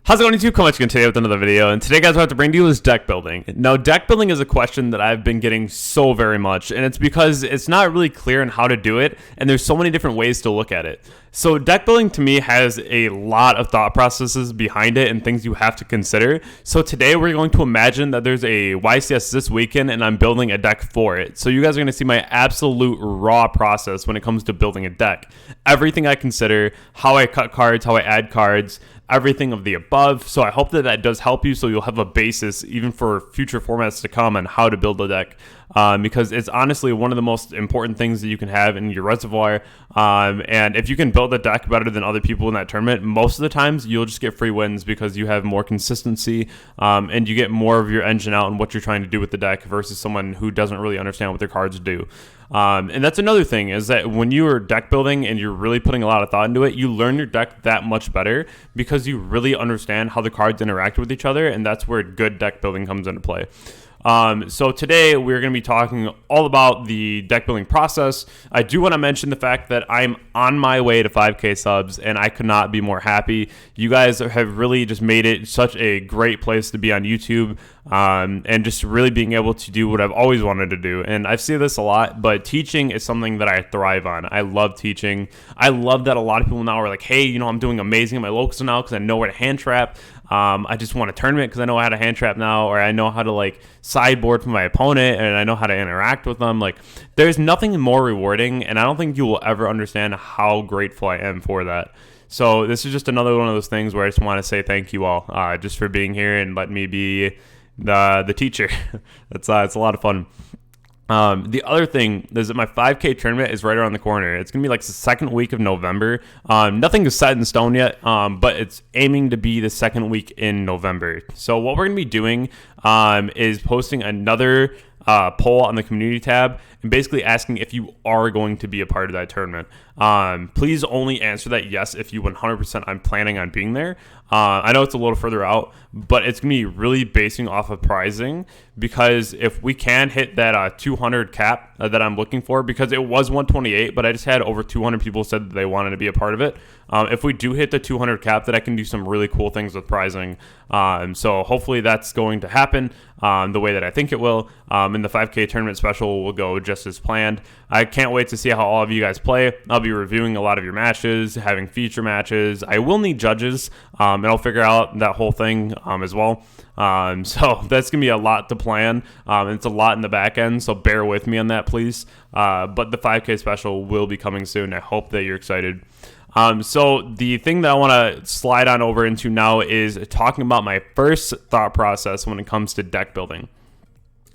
How's it going, YouTube? Coming today with another video, and today, guys, what I have to bring to you is deck building. Now, deck building is a question that I've been getting so very much, and it's because it's not really clear on how to do it, and there's so many different ways to look at it. So deck building to me has a lot of thought processes behind it and things you have to consider. So today we're going to imagine that there's a YCS this weekend and I'm building a deck for it. So you guys are going to see my absolute raw process when it comes to building a deck. Everything I consider, how I cut cards, how I add cards, everything of the above. So I hope that that does help you, so you'll have a basis even for future formats to come on how to build a deck, because it's honestly one of the most important things that you can have in your reservoir. And if you can build a deck better than other people in that tournament, most of the times you'll just get free wins because you have more consistency, and you get more of your engine out and what you're trying to do with the deck versus someone who doesn't really understand what their cards do. And that's another thing, is that when you are deck building and you're really putting a lot of thought into it, you learn your deck that much better because you really understand how the cards interact with each other, and that's where good deck building comes into play. So today we're going to be talking all about the deck building process. I do want to mention the fact that I'm on my way to 5K subs, and I could not be more happy. You guys have really just made it such a great place to be on YouTube, and just really being able to do what I've always wanted to do. And I've seen this a lot, but teaching is something that I thrive on. I love teaching. I love that a lot of people now are like, hey, you know, I'm doing amazing at my locals now because I know where to hand trap. I just want a tournament because I know how to hand trap now, or I know how to like sideboard for my opponent, and I know how to interact with them. Like, there's nothing more rewarding, and I don't think you will ever understand how grateful I am for that. So this is just another one of those things where I just want to say thank you all, just for being here and letting me be the teacher. It's a lot of fun. The other thing is that my 5K tournament is right around the corner. It's going to be like the second week of November. Nothing is set in stone yet, but it's aiming to be the second week in November. So what we're going to be doing is posting another poll on the community tab and basically asking if you are going to be a part of that tournament. Please only answer that yes if you 100% I'm planning on being there. I know it's a little further out, but it's going to be really basing off of pricing, because if we can hit that 200 cap that I'm looking for, because it was 128, but I just had over 200 people said that they wanted to be a part of it. If we do hit the 200 cap, that I can do some really cool things with pricing. So hopefully that's going to happen the way that I think it will. And the 5K tournament special will go just as planned. I can't wait to see how all of you guys play. I'll be reviewing a lot of your matches, having feature matches. I will need judges, and I'll figure out that whole thing as well. So that's going to be a lot to plan. It's a lot in the back end, so bear with me on that, please. But the 5K special will be coming soon. I hope that you're excited. So the thing that I want to slide on over into now is talking about my first thought process when it comes to deck building.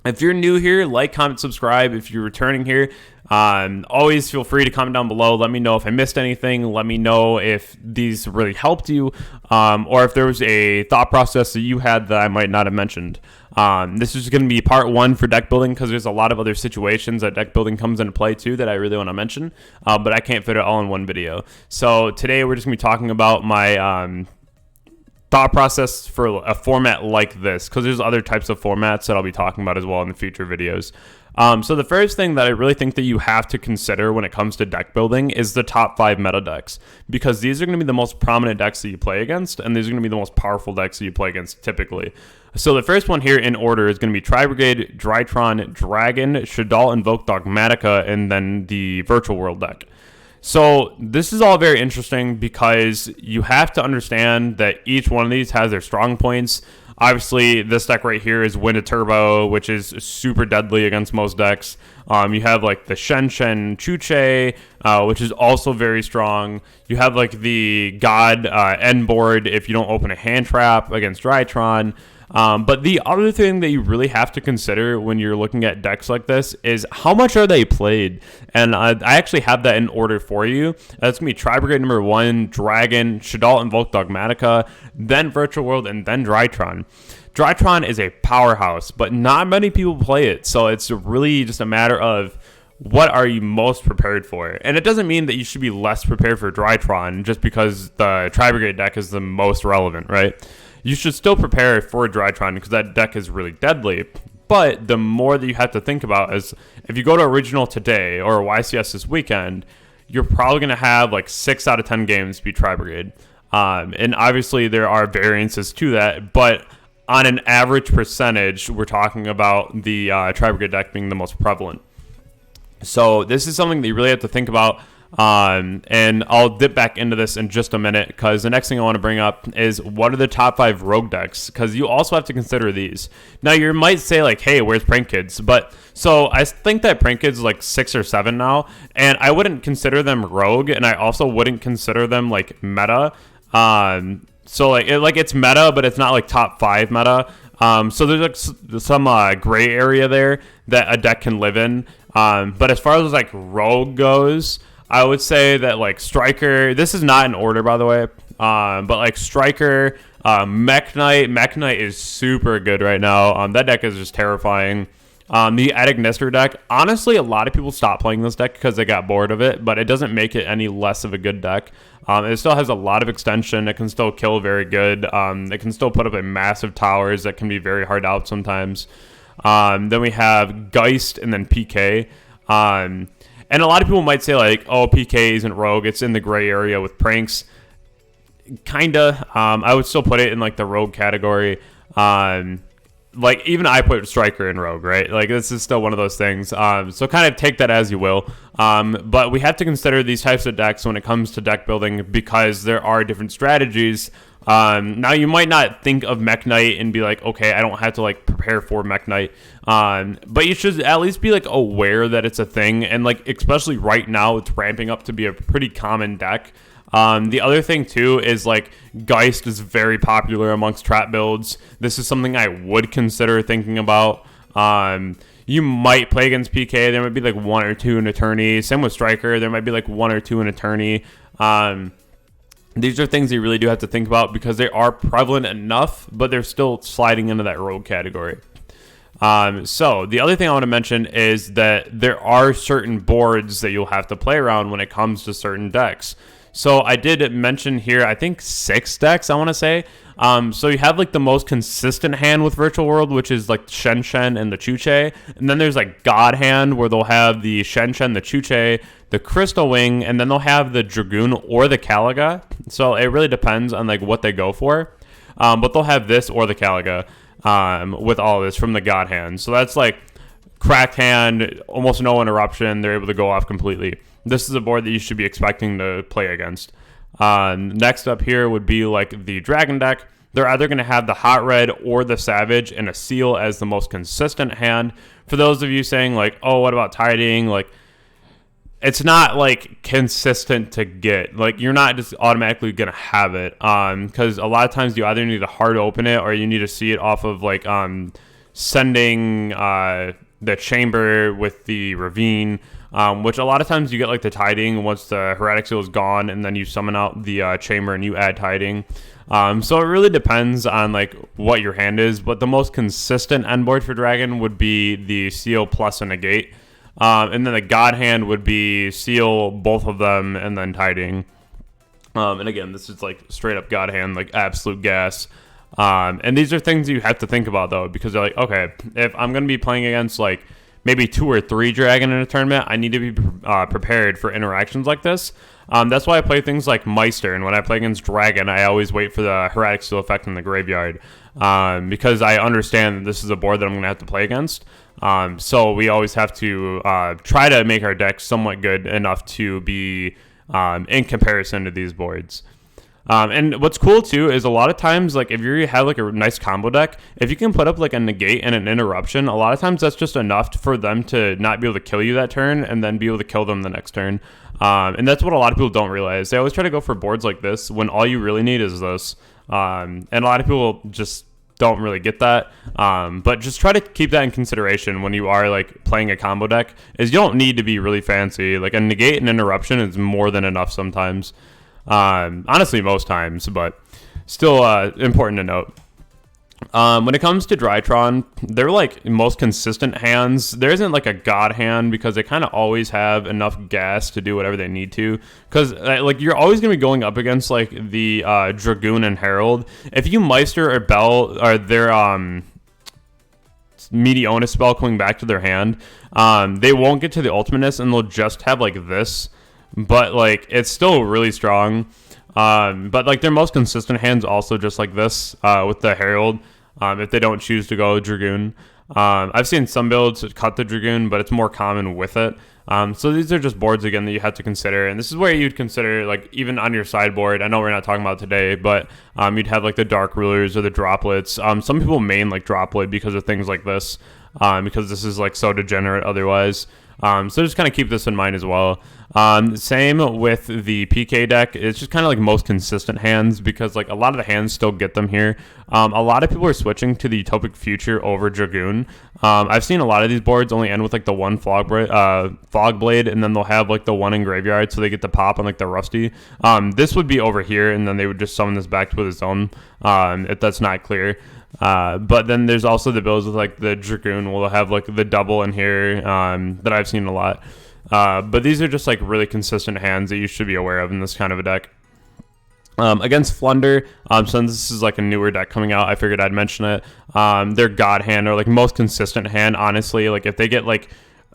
If you're new here, like, comment, subscribe. If you're returning here, always feel free to comment down below. Let me know if I missed anything. Let me know if these really helped you, or if there was a thought process that you had that I might not have mentioned. This is going to be part one for deck building, because there's a lot of other situations that deck building comes into play too that I really want to mention, but I can't fit it all in one video. So today we're just going to be talking about my thought process for a format like this, because there's other types of formats that I'll be talking about as well in the future videos. So the first thing that I really think that you have to consider when it comes to deck building is the top 5 meta decks, because these are going to be the most prominent decks that you play against, and these are going to be the most powerful decks that you play against typically. So the first one here in order is going to be Tri-Brigade, Drytron, Dragon, Shaddoll, Invoke Dogmatica, and then the Virtual World deck. So this is all very interesting because you have to understand that each one of these has their strong points. Obviously, this deck right here is Wind of Turbo, which is super deadly against most decks. You have like the Shen Chuche, which is also very strong. You have like the God end board if you don't open a hand trap against Drytron. But the other thing that you really have to consider when you're looking at decks like this is how much are they played? And I actually have that in order for you. That's going to be Tri-Brigade number 1, Dragon, Shaddoll, Invoke Dogmatica, then Virtual World, and then Drytron. Drytron is a powerhouse, but not many people play it. So it's really just a matter of what are you most prepared for? And it doesn't mean that you should be less prepared for Drytron just because the Tri-Brigade deck is the most relevant, right? You should still prepare for Drytron because that deck is really deadly. But the more that you have to think about is if you go to Original today or YCS this weekend, you're probably going to have like 6 out of 10 games be Tri-Brigade. And obviously there are variances to that, but on an average percentage, we're talking about the Tri-Brigade deck being the most prevalent. So this is something that you really have to think about. And I'll dip back into this in just a minute, because the next thing I want to bring up is what are the top 5 rogue decks, because you also have to consider these. Now you might say like, hey, where's Prank Kids? But so I think that Prank Kids is like 6 or 7 now, and I wouldn't consider them rogue, and I also wouldn't consider them like meta. So like it's meta, but it's not like top 5 meta. So there's like some gray area there that a deck can live in. But as far as like rogue goes, I would say that like Striker, this is not in order, by the way, but like Striker, Mech Knight is super good right now. That deck is just terrifying. The Adagnister deck, honestly, a lot of people stopped playing this deck because they got bored of it, but it doesn't make it any less of a good deck. It still has a lot of extension. It can still kill very good. It can still put up a massive towers that can be very hard out sometimes. Then we have Geist and then PK. And a lot of people might say like, oh, PK isn't rogue. It's in the gray area with pranks. Kinda. I would still put it in like the rogue category. Like even I put Striker in rogue, right? Like this is still one of those things. So kind of take that as you will. But we have to consider these types of decks when it comes to deck building, because there are different strategies. Now you might not think of Mech Knight and be like, okay, I don't have to like prepare for Mech Knight. But you should at least be like aware that it's a thing. And like, especially right now, it's ramping up to be a pretty common deck. The other thing too is like Geist is very popular amongst trap builds. This is something I would consider thinking about. You might play against PK. There might be like 1 or 2 in Attorney. Same with Striker. There might be like 1 or 2 in Attorney. These are things you really do have to think about, because they are prevalent enough, but they're still sliding into that rogue category. So the other thing I want to mention is that there are certain boards that you'll have to play around when it comes to certain decks. So I did mention here, I think 6 decks, I want to say. So you have like the most consistent hand with Virtual World, which is like Shen Shen and the Chuche. And then there's like God hand, where they'll have the Shen Shen, the Chuche, the Crystal Wing, and then they'll have the Dragoon or the Caliga. So it really depends on like what they go for. But they'll have this or the Caliga with all of this from the God hand. So that's like cracked hand, almost no interruption. They're able to go off completely. This is a board that you should be expecting to play against. Next up here would be like the Dragon deck. They're either going to have the Hot Red or the Savage and a Seal as the most consistent hand. For those of you saying like, oh, what about Tiding? Like, it's not like consistent to get. Like, you're not just automatically going to have it. Because a lot of times you either need to hard open it or you need to see it off of like sending the Chamber with the Ravine. Which a lot of times you get like the Tiding once the Heretic Seal is gone, and then you summon out the Chamber and you add Tiding. So it really depends on like what your hand is, but the most consistent end board for Dragon would be the Seal plus a Negate. And then the God hand would be Seal, both of them, and then Tiding. And again, this is like straight up God hand, like absolute gas. And these are things you have to think about though, because they're like, okay, if I'm going to be playing against like maybe 2 or 3 Dragon in a tournament, I need to be prepared for interactions like this. That's why I play things like Meister, and when I play against Dragon, I always wait for the Heretic Seal effect in the graveyard, because I understand that this is a board that I'm going to have to play against. So we always have to try to make our deck somewhat good enough to be in comparison to these boards. And what's cool too is a lot of times, like if you have like a nice combo deck, if you can put up like a Negate and an Interruption, a lot of times that's just enough for them to not be able to kill you that turn and then be able to kill them the next turn. And that's what a lot of people don't realize. They always try to go for boards like this when all you really need is this. And a lot of people just don't really get that. But just try to keep that in consideration when you are like playing a combo deck, is you don't need to be really fancy. Like a Negate and Interruption is more than enough sometimes. Honestly, most times, but still important to note. When it comes to Drytron, they're like most consistent hands. There isn't like a God hand, because they kind of always have enough gas to do whatever they need to. Because like you're always going to be going up against like the Dragoon and Herald. If you Meister or Bell or their Meteona spell coming back to their hand, they won't get to the Ultimateness, and they'll just have like this. But like it's still really strong. But like their most consistent hands also just like this with the Herald. If they don't choose to go Dragoon. I've seen some builds cut the Dragoon, but it's more common with it. So these are just boards again that you have to consider, and this is where you'd consider like even on your sideboard. I know we're not talking about today, but you'd have like the Dark Rulers or the Droplets. Some people main like Droplet because of things like this, because this is like so degenerate otherwise. So just kind of keep this in mind as well. Same with the PK deck. It's just kind of like most consistent hands because like a lot of the hands still get them here. A lot of people are switching to the Utopic Future over Dragoon. I've seen a lot of these boards only end with like the one Fog Blade, and then they'll have like the one in Graveyard, so they get the pop on like the Rusty. This would be over here, and then they would just summon this back to its own, if that's not clear. But then there's also the builds with like the Dragoon will have like the double in here that I've seen a lot. But these are just like really consistent hands that you should be aware of in this kind of a deck. Against Flunder, since this is like a newer deck coming out, I figured I'd mention it. Their God Hand or like most consistent hand, honestly. Like if they get like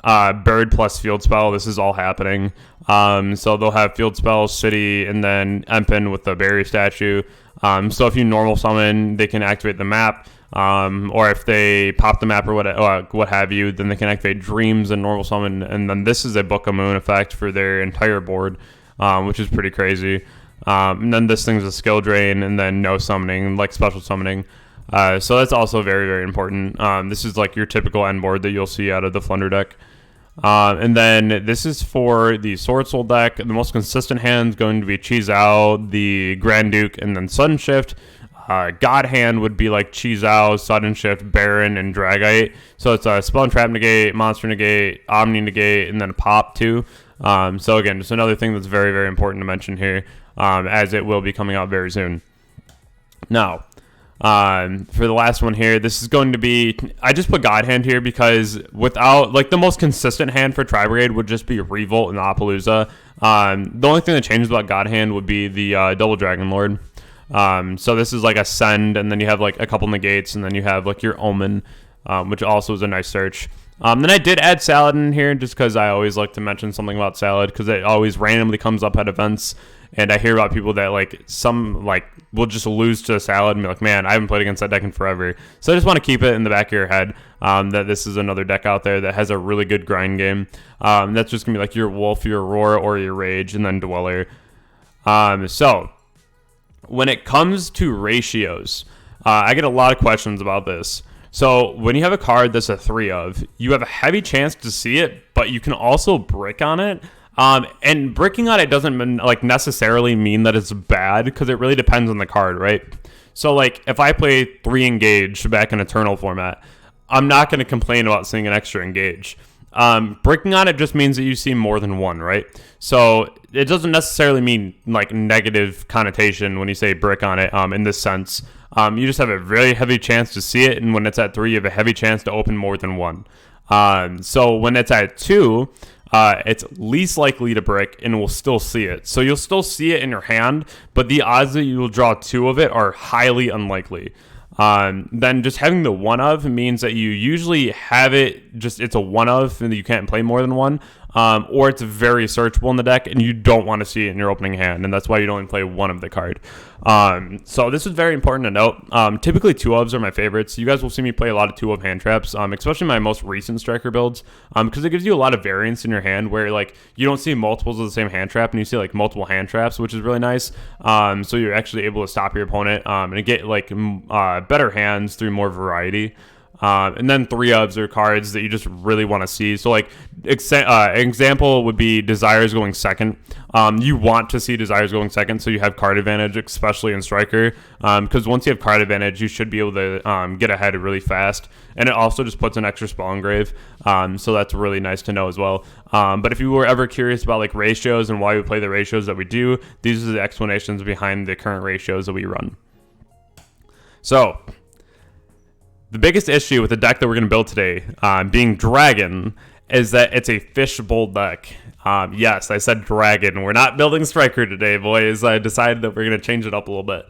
Bird plus Field Spell, this is all happening. So they'll have Field Spell, City, and then Empen with the Barrier Statue. So if you normal summon, they can activate the map. Or if they pop the map or what have you, then they can activate Dreams and normal summon. And then this is a Book of Moon effect for their entire board, which is pretty crazy. And then this thing's a skill drain, and then no summoning, like special summoning. So that's also very, very important. This is like your typical end board that you'll see out of the Flunder deck. And then this is for the Sword Soul deck. The most consistent hand is going to be Cheese Out, the Grand Duke, and then Sudden Shift. God Hand would be like Cheese Out, Sudden Shift, Baron, and Dragite. So it's a Spell and Trap negate, Monster negate, Omni negate, and then Pop too. So again, just another thing that's very, very important to mention here, as it will be coming out very soon. Now, for the last one here, this is going to be, I just put God Hand here because without, like the most consistent hand for Tri-Brigade would just be Revolt and Appaloosa. The only thing that changes about God Hand would be the Double Dragon Lord. So this is like a Send, and then you have like a couple negates, and then you have like your Omen, which also is a nice search. Then I did add Saladin here just because I always like to mention something about Salad because it always randomly comes up at events. And I hear about people that like some like will just lose to Salad and be like, man, I haven't played against that deck in forever. So I just want to keep it in the back of your head that this is another deck out there that has a really good grind game. That's just going to be like your Wolf, your Roar, or your Rage, and then Dweller. So when it comes to ratios, I get a lot of questions about this. So when you have a card that's a 3 of, you have a heavy chance to see it, but you can also brick on it. And bricking on it doesn't like necessarily mean that it's bad because it really depends on the card, right? So like if I play 3 Engage back in Eternal format, I'm not going to complain about seeing an extra Engage. Bricking on it just means that you see more than one, right? So it doesn't necessarily mean like negative connotation when you say brick on it in this sense. You just have a very heavy chance to see it, and when it's at 3, you have a heavy chance to open more than one. So when it's at 2, it's least likely to brick and will still see it. So you'll still see it in your hand, but the odds that you will draw 2 of it are highly unlikely. Then just having the 1 of means that you usually have it, just it's a 1 of and you can't play more than 1. Or it's very searchable in the deck and you don't want to see it in your opening hand, and that's why you'd only play 1 of the card. So this is very important to note. Typically 2 ofs are my favorites. You guys will see me play a lot of 2 of hand traps, especially my most recent striker builds, because it gives you a lot of variance in your hand where like you don't see multiples of the same hand trap and you see like multiple hand traps, which is really nice. So you're actually able to stop your opponent and get like better hands through more variety. And then 3 ofs are cards that you just really want to see. So like example would be Desires going second. You want to see Desires going second so you have card advantage, especially in Striker, because once you have card advantage you should be able to get ahead really fast, and it also just puts an extra spell engrave, so that's really nice to know as well. But if you were ever curious about like ratios and why we play the ratios that we do, these are the explanations behind the current ratios that we run. So the biggest issue with the deck that we're going to build today, being Dragon, is that it's a Fishbowl deck. Yes, I said Dragon. We're not building Striker today, boys. I decided that we're going to change it up a little bit.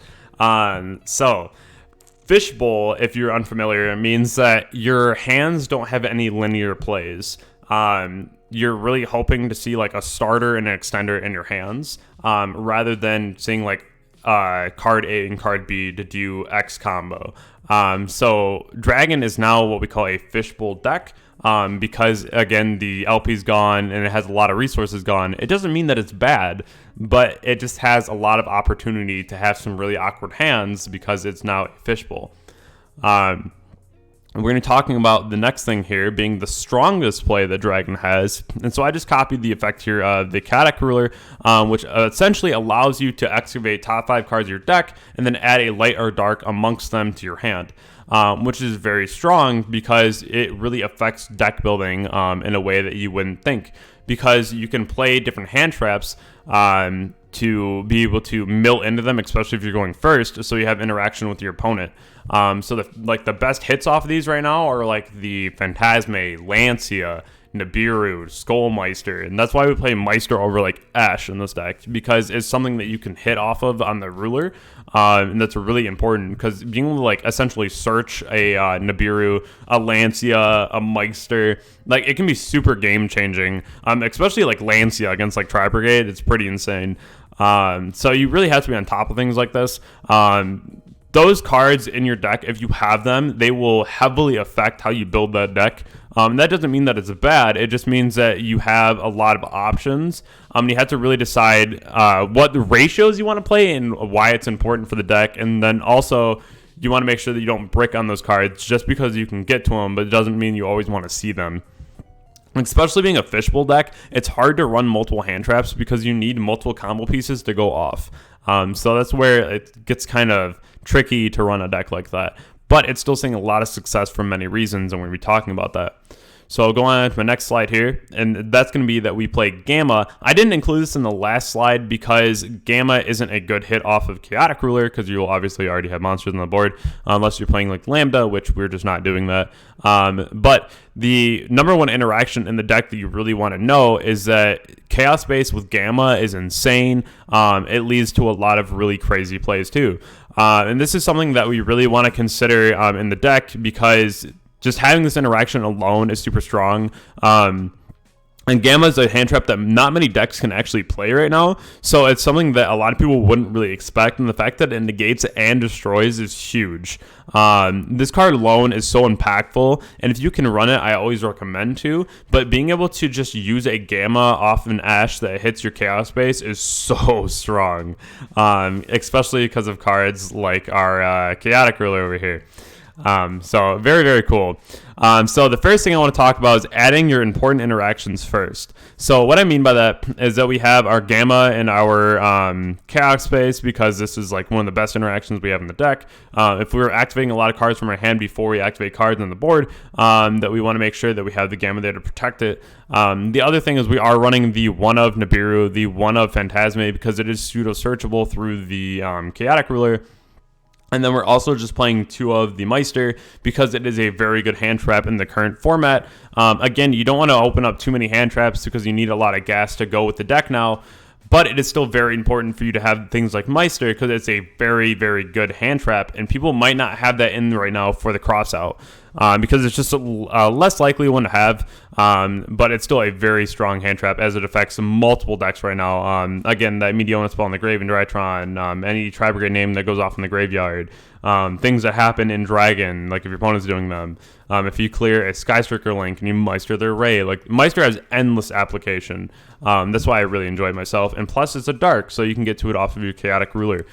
So Fishbowl, if you're unfamiliar, means that your hands don't have any linear plays. you're really hoping to see like a starter and an extender in your hands, rather than seeing like card A and card B to do X combo. So Dragon is now what we call a fishbowl deck. Because again, the LP's gone and it has a lot of resources gone. It doesn't mean that it's bad, but it just has a lot of opportunity to have some really awkward hands because it's now a fishbowl. We're going to be talking about the next thing here being the strongest play that Dragon has. And so I just copied the effect here of the Chaotic Ruler, which essentially allows you to excavate top 5 cards of your deck and then add a light or dark amongst them to your hand. Which is very strong because it really affects deck building in a way that you wouldn't think. Because you can play different hand traps to be able to mill into them, especially if you're going first, so you have interaction with your opponent. So the best hits off of these right now are like the Phantasme, Lancia, Nibiru, Skullmeister, and that's why we play Meister over like Ash in this deck, because it's something that you can hit off of on the ruler, and that's really important because being able to like essentially search a Nibiru, a Lancia, a Meister, like it can be super game changing, especially like Lancia against like Tri Brigade. It's pretty insane. So you really have to be on top of things like this. Those cards in your deck, if you have them, they will heavily affect how you build that deck. That doesn't mean that it's bad. It just means that you have a lot of options. You have to really decide what the ratios you want to play and why it's important for the deck. And then also, you want to make sure that you don't brick on those cards just because you can get to them, but it doesn't mean you always want to see them. Especially being a fishbowl deck, it's hard to run multiple hand traps because you need multiple combo pieces to go off. So that's where it gets kind of tricky to run a deck like that. But it's still seeing a lot of success for many reasons, and we're going to be talking about that. So I'll go on to my next slide here, and that's going to be that we play Gamma. I didn't include this in the last slide because Gamma isn't a good hit off of Chaotic Ruler because you'll obviously already have monsters on the board unless you're playing like Lambda, which we're just not doing that. But the number one interaction in the deck that you really want to know is that Chaos Base with Gamma is insane. It leads to a lot of really crazy plays too. And this is something that we really want to consider in the deck because just having this interaction alone is super strong. And Gamma is a hand trap that not many decks can actually play right now. So it's something that a lot of people wouldn't really expect. And the fact that it negates and destroys is huge. This card alone is so impactful. And if you can run it, I always recommend to. But being able to just use a Gamma off an Ash that hits your Chaos Base is so strong. Especially because of cards like our Chaotic Ruler over here. So very, very cool. So the first thing I want to talk about is adding your important interactions first. So what I mean by that is that we have our Gamma and our Chaos Space because this is like one of the best interactions we have in the deck. If we were activating a lot of cards from our hand before we activate cards on the board, that we want to make sure that we have the Gamma there to protect it. The other thing is we are running the one of Nibiru, the one of Phantasme because it is pseudo searchable through the Chaotic Ruler. And then we're also just playing 2 of the Meister because it is a very good hand trap in the current format. Again, you don't want to open up too many hand traps because you need a lot of gas to go with the deck now. But it is still very important for you to have things like Meister because it's a very, very good hand trap. And people might not have that in right now for the crossout because it's just a less likely one to have. But it's still a very strong hand trap as it affects multiple decks right now. Again, that Mediona spell in the grave in Drytron, any Tri Brigade name that goes off in the graveyard, things that happen in Dragon, like if your opponent's doing them. If you clear a Skystriker link and you Meister their Ray, like Meister has endless application. That's why I really enjoy it myself. And plus it's a dark, so you can get to it off of your Chaotic Ruler.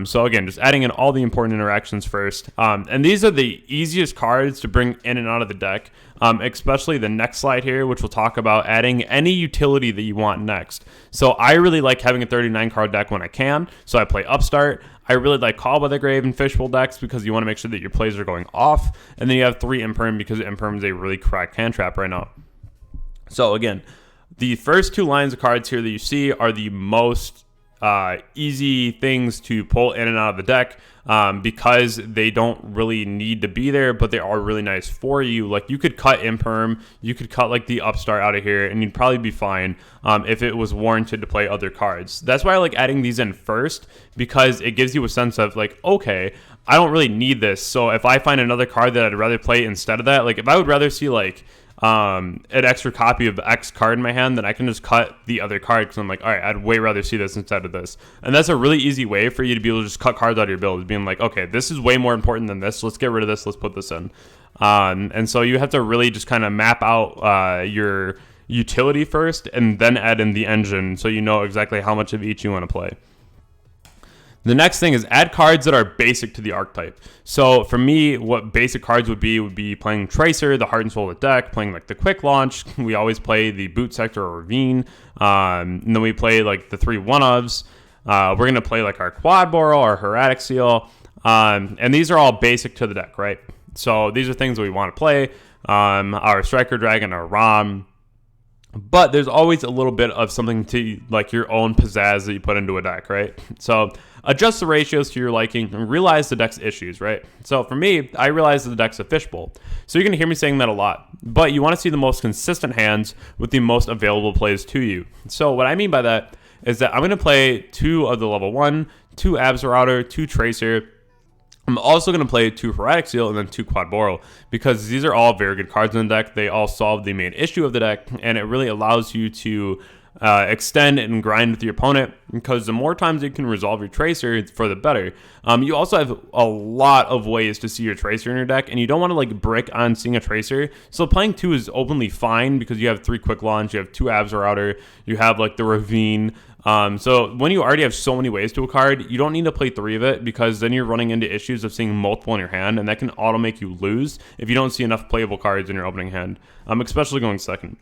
So again, just adding in all the important interactions first. And these are the easiest cards to bring in and out of the deck, especially the next slide here, which will talk about adding any utility that you want next. So I really like having a 39 card deck when I can. So I play Upstart. I really like Call by the Grave and Fishbowl decks because you want to make sure that your plays are going off. And then you have 3 Imperm because Imperm is a really cracked hand trap right now. So again, the first 2 lines of cards here that you see are the most easy things to pull in and out of the deck because they don't really need to be there, but they are really nice for you. Like you could cut Imperm, you could cut like the Upstart out of here, and you'd probably be fine if it was warranted to play other cards. That's why I like adding these in first because it gives you a sense of like, okay, I don't really need this. So if I find another card that I'd rather play instead of that, like if I would rather see like an extra copy of X card in my hand, then I can just cut the other card because I'm like, all right, I'd way rather see this instead of this. And that's a really easy way for you to be able to just cut cards out of your build, being like, okay, this is way more important than this. Let's get rid of this. Let's put this in. And so you have to really just kind of map out your utility first and then add in the engine so you know exactly how much of each you want to play. The next thing is add cards that are basic to the archetype. So for me, what basic cards would be playing Tracer, the Heart and Soul of the deck, playing like the Quick Launch. We always play the Boot Sector or Ravine. And then we play like the 3 1-ofs. We're going to play like our Quad Boral, our Hieratic Seal. And these are all basic to the deck, right? So these are things that we want to play. Our Striker Dragon, our Rom. But there's always a little bit of something to like your own pizzazz that you put into a deck, right? So adjust the ratios to your liking and realize the deck's issues, right? So for me, I realize that the deck's a fishbowl. So you're going to hear me saying that a lot. But you want to see the most consistent hands with the most available plays to you. So what I mean by that is that I'm going to play 2 of the level 1, 2 Abzorouter, 2 Tracer. I'm also going to play 2 Hieratic Seal and then 2 Quad Boral because these are all very good cards in the deck. They all solve the main issue of the deck, and it really allows you to extend and grind with your opponent because the more times you can resolve your Tracer, for the better. You also have a lot of ways to see your Tracer in your deck, and you don't want to like brick on seeing a Tracer. So playing 2 is openly fine because you have 3 Quick Launch, you have 2 Abzorouter, you have like the Ravine. So when you already have so many ways to a card, you don't need to play 3 of it because then you're running into issues of seeing multiple in your hand, and that can auto make you lose if you don't see enough playable cards in your opening hand, especially going second.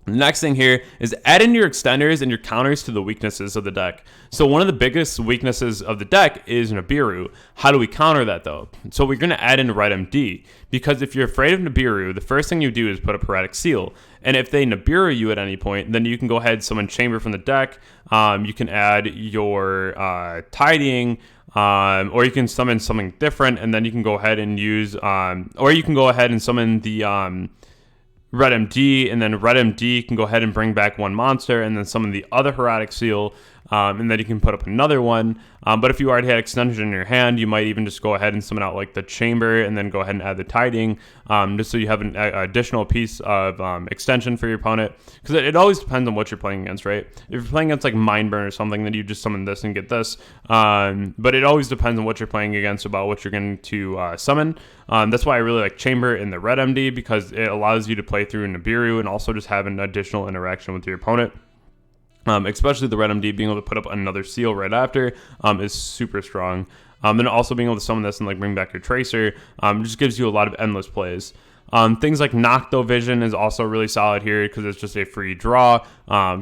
The next thing here is add in your extenders and your counters to the weaknesses of the deck. So one of the biggest weaknesses of the deck is Nibiru. How do we counter that though? So we're going to add in Red MD because if you're afraid of Nibiru, the first thing you do is put a Hieratic Seal. And if they Nibiru you at any point, then you can go ahead and summon Chamber from the deck. You can add your Tidying, or you can summon something different, and then you can go ahead and use, or you can go ahead and summon the Red MD, and then Red MD can go ahead and bring back 1 monster, and then summon the other Hieratic Seal, and then you can put up another one. But if you already had extension in your hand, you might even just go ahead and summon out like the Chamber, and then go ahead and add the Tidying, just so you have an additional piece of extension for your opponent. Because it always depends on what you're playing against, right? If you're playing against like Mindburn or something, then you just summon this and get this. But it always depends on what you're playing against about what you're going to summon. That's why I really like Chamber in the Red MD because it allows you to play through Nibiru and also just have an additional interaction with your opponent. Especially the Red MD being able to put up another seal right after is super strong. And also being able to summon this and like bring back your Tracer just gives you a lot of endless plays. Things like Nocto Vision is also really solid here because it's just a free draw,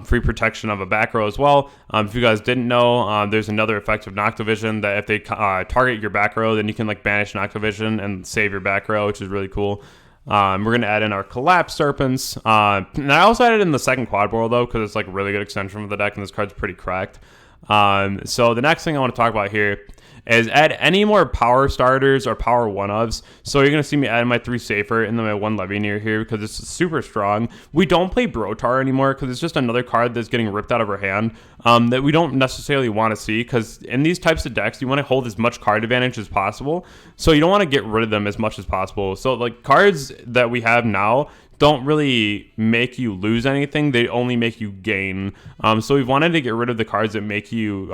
free protection of a back row as well. If you guys didn't know, there's another effect of Nocto Vision that if they target your back row, then you can like banish Nocto Vision and save your back row, which is really cool. We're going to add in our Collapse Serpents. And I also added in the second Quad Boral though, because it's like a really good extension of the deck, and this card's pretty cracked. So the next thing I want to talk about here is add any more power starters or power 1-ofs. So you're going to see me add my 3 Safer and then my 1 Levineer here because it's super strong. We don't play Brotar anymore because it's just another card that's getting ripped out of our hand that we don't necessarily want to see because in these types of decks, you want to hold as much card advantage as possible. So you don't want to get rid of them as much as possible. So like cards that we have now don't really make you lose anything. They only make you gain. So we've wanted to get rid of the cards that make you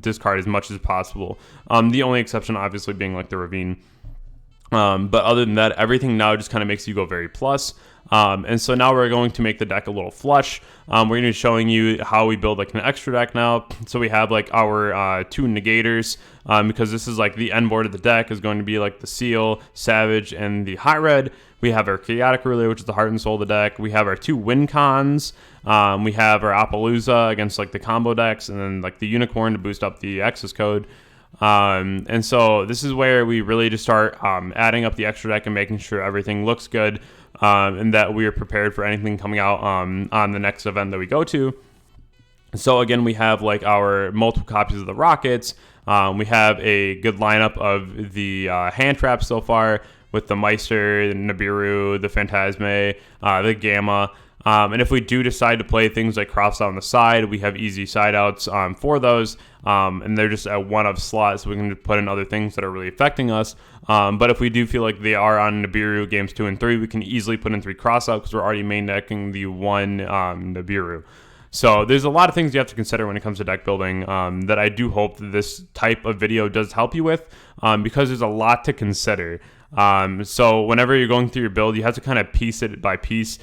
discard as much as possible. The only exception obviously being like the Ravine. But other than that, everything now just kind of makes you go very plus. And so now we're going to make the deck a little flush. We're going to be showing you how we build like an extra deck now. So we have like our 2 Negators because this is like the end board of the deck is going to be like the Seal, Savage, and the Hot Red. We have our Chaotic Ruler, which is the heart and soul of the deck. We have our 2 Win Cons. We have our Appaloosa against like the combo decks, and then like the Unicorn to boost up the access code. And so this is where we really just start adding up the extra deck and making sure everything looks good and that we are prepared for anything coming out on the next event that we go to. So again, we have like our multiple copies of the Rockets. We have a good lineup of the hand traps so far with the Meister, the Nibiru, the Phantasme, the Gamma. And if we do decide to play things like cross out on the side, we have easy side outs for those. And they're just at one of slots, so we can put in other things that are really affecting us. But if we do feel like they are on Nibiru games 2 and 3, we can easily put in 3 cross out because we're already main decking the 1 Nibiru. So there's a lot of things you have to consider when it comes to deck building that I do hope that this type of video does help you with, because there's a lot to consider. So whenever you're going through your build, you have to kind of piece it by piece,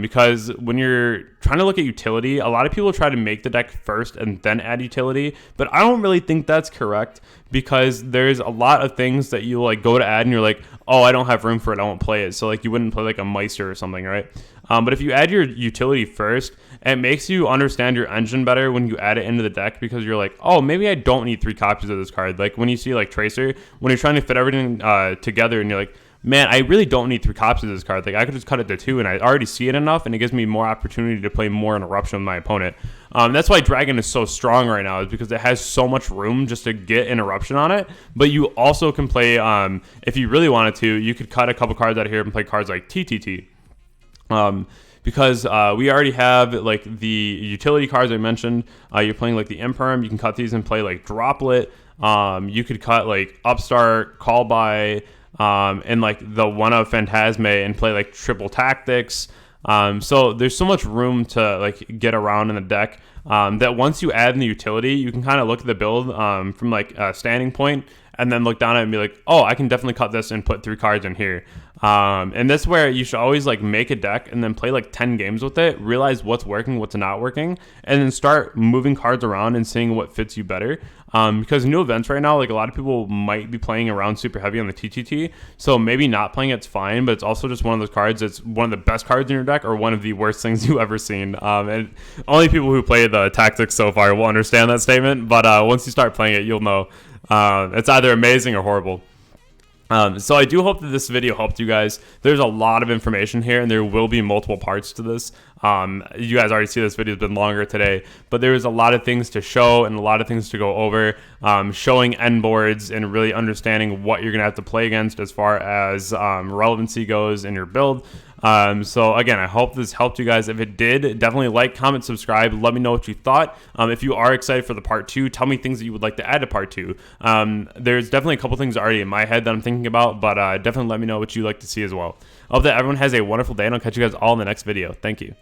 because when you're trying to look at utility, a lot of people try to make the deck first and then add utility, but I don't really think that's correct, because there's a lot of things that you like go to add and you're like, oh, I don't have room for it, I won't play it. So like you wouldn't play like a Meister or something, right? But if you add your utility first, it makes you understand your engine better when you add it into the deck, because you're like, oh, maybe I don't need 3 copies of this card. Like when you see like Tracer, when you're trying to fit everything together and you're like, man, I really don't need 3 copies of this card. Like I could just cut it to 2 and I already see it enough, and it gives me more opportunity to play more interruption with my opponent. That's why Dragon is so strong right now, is because it has so much room just to get interruption on it. But you also can play, if you really wanted to, you could cut a couple cards out of here and play cards like TTT. Because we already have like the utility cards I mentioned. You're playing like the Imperm. You can cut these and play like Droplet. You could cut like Upstart, Call By, and like the one of Phantasme and play like Triple Tactics. So there's so much room to like get around in the deck, that once you add in the utility, you can kind of look at the build from like a standing point, and then look down at it and be like, oh, I can definitely cut this and put 3 cards in here. And that's where you should always like make a deck and then play like 10 games with it, realize what's working, what's not working, and then start moving cards around and seeing what fits you better. Because new events right now, like a lot of people might be playing around super heavy on the TTT, so maybe not playing it's fine, but it's also just one of those cards that's one of the best cards in your deck or one of the worst things you've ever seen. And only people who play the tactics so far will understand that statement, but once you start playing it, you'll know it's either amazing or horrible. So I do hope that this video helped you guys. There's a lot of information here, and there will be multiple parts to this. You guys already see this video has been longer today, but there is a lot of things to show and a lot of things to go over, showing end boards and really understanding what you're going to have to play against as far as relevancy goes in your build. So again, I hope this helped you guys. If it did, definitely like, comment, subscribe. Let me know what you thought. If you are excited for the part 2, tell me things that you would like to add to part 2. There's definitely a couple things already in my head that I'm thinking about, but definitely let me know what you'd like to see as well. I hope that everyone has a wonderful day, and I'll catch you guys all in the next video. Thank you.